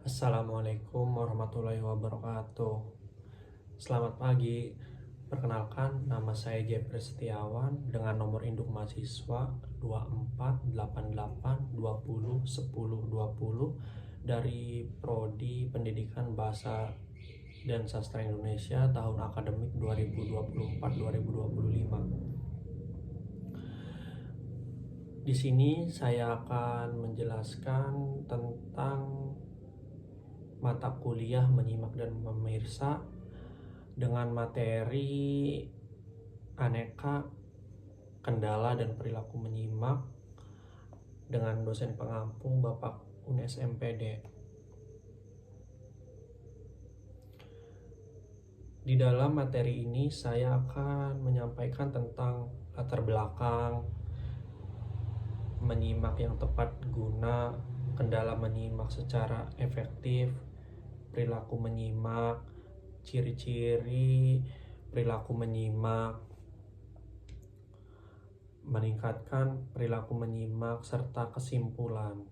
Assalamualaikum warahmatullahi wabarakatuh. Selamat pagi. Perkenalkan, nama saya Jeffrey Setiawan dengan nomor induk mahasiswa 2488201020 dari Prodi Pendidikan Bahasa dan Sastra Indonesia tahun akademik 2024-2025. Di sini saya akan menjelaskan tentang mata kuliah menyimak dan memirsa dengan materi aneka kendala dan perilaku menyimak dengan dosen pengampu Bapak Unes MPD. Di dalam materi ini saya akan menyampaikan tentang latar belakang menyimak yang tepat guna, kendala menyimak secara efektif, perilaku menyimak, ciri-ciri perilaku menyimak, meningkatkan perilaku menyimak, serta kesimpulan.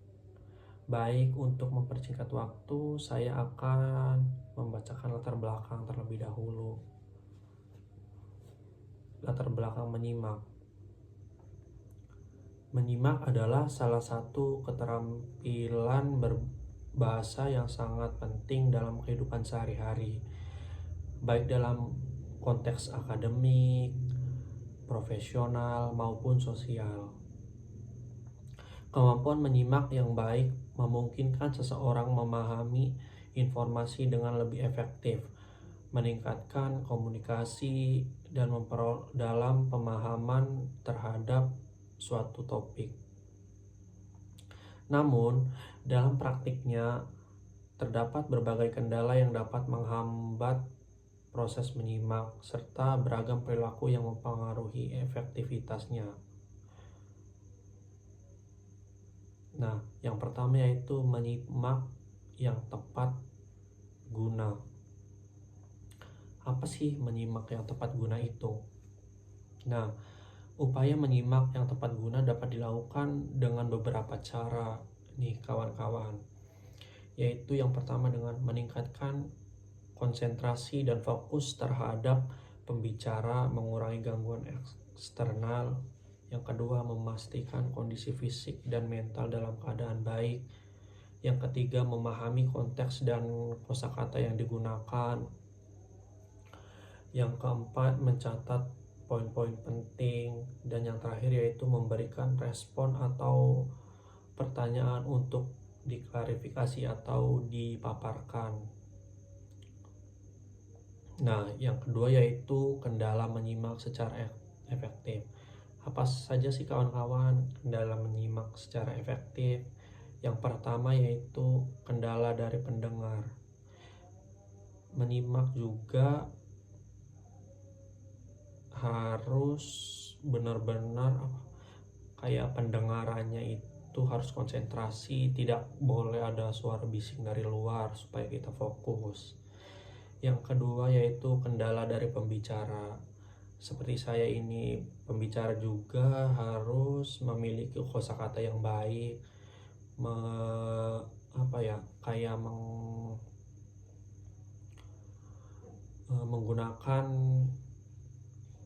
Baik, untuk mempersingkat waktu, saya akan membacakan latar belakang terlebih dahulu. Latar belakang menyimak. Menyimak adalah salah satu keterampilan berbahasa yang sangat penting dalam kehidupan sehari-hari, baik dalam konteks akademik, profesional, maupun sosial. Kemampuan menyimak yang baik memungkinkan seseorang memahami informasi dengan lebih efektif, meningkatkan komunikasi, dan memperdalam pemahaman terhadap suatu topik. Namun, dalam praktiknya terdapat berbagai kendala yang dapat menghambat proses menyimak, serta beragam perilaku yang mempengaruhi efektivitasnya. Nah, yang pertama yaitu menyimak yang tepat guna. Apa sih menyimak yang tepat guna itu? Nah, upaya menyimak yang tepat guna dapat dilakukan dengan beberapa cara nih kawan-kawan. Yaitu yang pertama dengan meningkatkan konsentrasi dan fokus terhadap pembicara, mengurangi gangguan eksternal. Yang kedua, memastikan kondisi fisik dan mental dalam keadaan baik. Yang ketiga, memahami konteks dan kosakata yang digunakan. Yang keempat, mencatat poin-poin penting. Dan yang terakhir yaitu memberikan respon atau pertanyaan untuk diklarifikasi atau dipaparkan. Nah, yang kedua yaitu kendala menyimak secara efektif. Apa saja sih kawan-kawan kendala menyimak secara efektif? Yang pertama yaitu kendala dari pendengar. Menyimak juga harus benar-benar kayak pendengarannya itu harus konsentrasi, tidak boleh ada suara bising dari luar supaya kita fokus. Yang kedua yaitu kendala dari pembicara. Seperti saya ini pembicara juga harus memiliki kosakata yang baik, menggunakan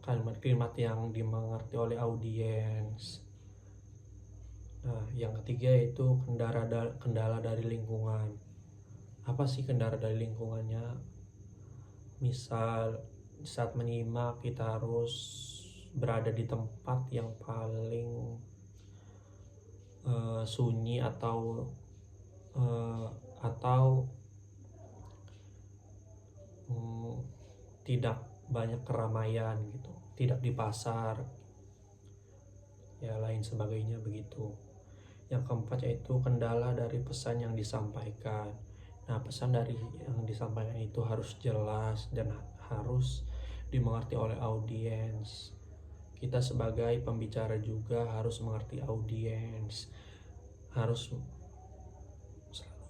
kalimat-kalimat yang dimengerti oleh audiens. Nah, yang ketiga yaitu kendala dari lingkungan. Apa sih kendala dari lingkungannya? Misal saat menyimak kita harus berada di tempat yang paling sunyi atau tidak banyak keramaian gitu, tidak di pasar ya, lain sebagainya begitu. Yang keempat yaitu kendala dari pesan yang disampaikan. Nah, pesan dari yang disampaikan itu harus jelas dan harus dimengerti oleh audiens. Kita sebagai pembicara juga harus mengerti audiens, harus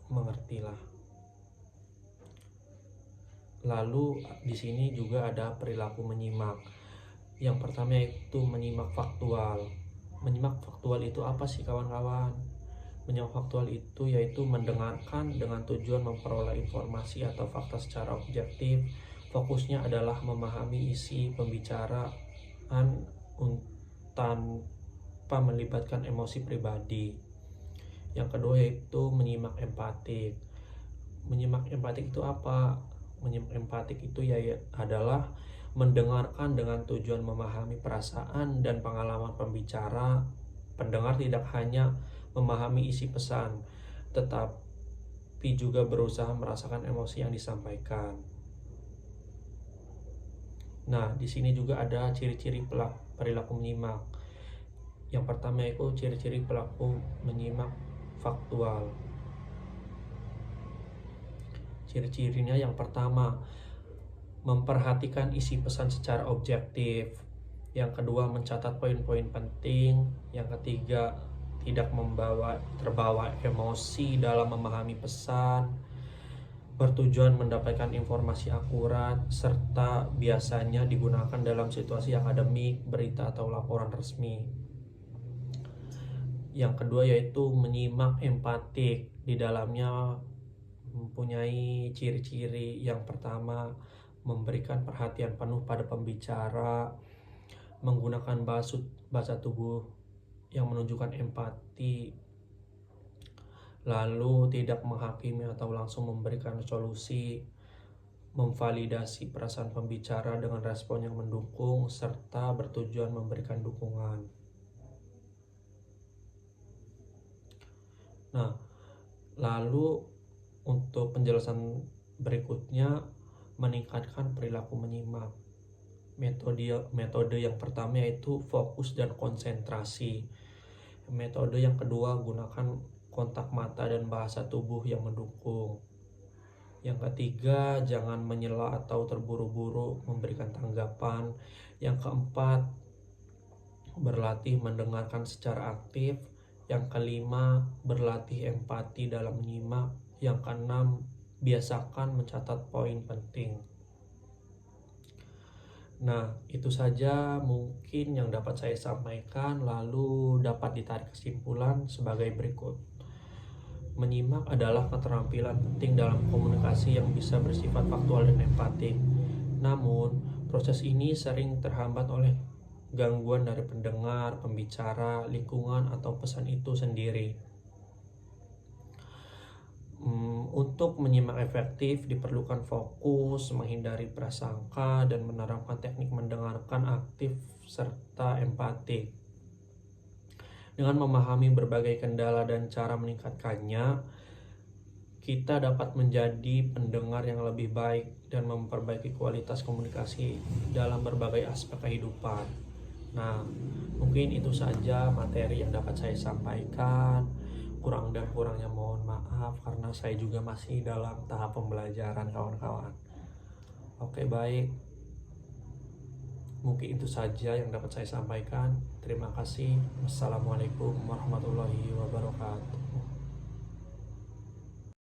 mengertilah. Lalu di sini juga ada perilaku menyimak. Yang pertama yaitu menyimak faktual. Menyimak faktual itu apa sih kawan-kawan? Menyimak faktual itu yaitu mendengarkan dengan tujuan memperoleh informasi atau fakta secara objektif. Fokusnya adalah memahami isi pembicaraan tanpa melibatkan emosi pribadi. Yang kedua yaitu menyimak empatik. Menyimak empatik itu apa? Menyimak empatik itu adalah mendengarkan dengan tujuan memahami perasaan dan pengalaman pembicara. Pendengar tidak hanya memahami isi pesan, tetapi juga berusaha merasakan emosi yang disampaikan. Nah, di sini juga ada ciri-ciri perilaku menyimak. Yang pertama yaitu ciri-ciri pelaku menyimak faktual. Ciri-cirinya yang pertama, memperhatikan isi pesan secara objektif. Yang kedua, mencatat poin-poin penting. Yang ketiga, tidak terbawa emosi dalam memahami pesan, bertujuan mendapatkan informasi akurat, serta biasanya digunakan dalam situasi akademik, berita, atau laporan resmi. Yang kedua yaitu menyimak empatik. Di dalamnya mempunyai ciri-ciri. Yang pertama, memberikan perhatian penuh pada pembicara, menggunakan bahasa tubuh yang menunjukkan empati, lalu tidak menghakimi atau langsung memberikan solusi, memvalidasi perasaan pembicara dengan respon yang mendukung, serta bertujuan memberikan dukungan. Nah, lalu untuk penjelasan berikutnya, meningkatkan perilaku menyimak. Metode yang pertama yaitu fokus dan konsentrasi. Metode yang kedua, gunakan kontak mata dan bahasa tubuh yang mendukung. Yang ketiga, jangan menyela atau terburu-buru memberikan tanggapan. Yang keempat, berlatih mendengarkan secara aktif. Yang kelima, berlatih empati dalam menyimak. Yang keenam, biasakan mencatat poin penting. Nah, itu saja mungkin yang dapat saya sampaikan. Lalu dapat ditarik kesimpulan sebagai berikut. Menyimak adalah keterampilan penting dalam komunikasi yang bisa bersifat faktual dan empatik. Namun, proses ini sering terhambat oleh gangguan dari pendengar, pembicara, lingkungan, atau pesan itu sendiri. Untuk menyimak efektif diperlukan fokus, menghindari prasangka, dan menerapkan teknik mendengarkan aktif serta empatik. Dengan memahami berbagai kendala dan cara meningkatkannya, kita dapat menjadi pendengar yang lebih baik dan memperbaiki kualitas komunikasi dalam berbagai aspek kehidupan. Nah, mungkin itu saja materi yang dapat saya sampaikan. Kurang dan kurangnya mohon maaf karena saya juga masih dalam tahap pembelajaran kawan-kawan. Oke, baik. Mungkin itu saja yang dapat saya sampaikan. Terima kasih. Wassalamualaikum warahmatullahi wabarakatuh.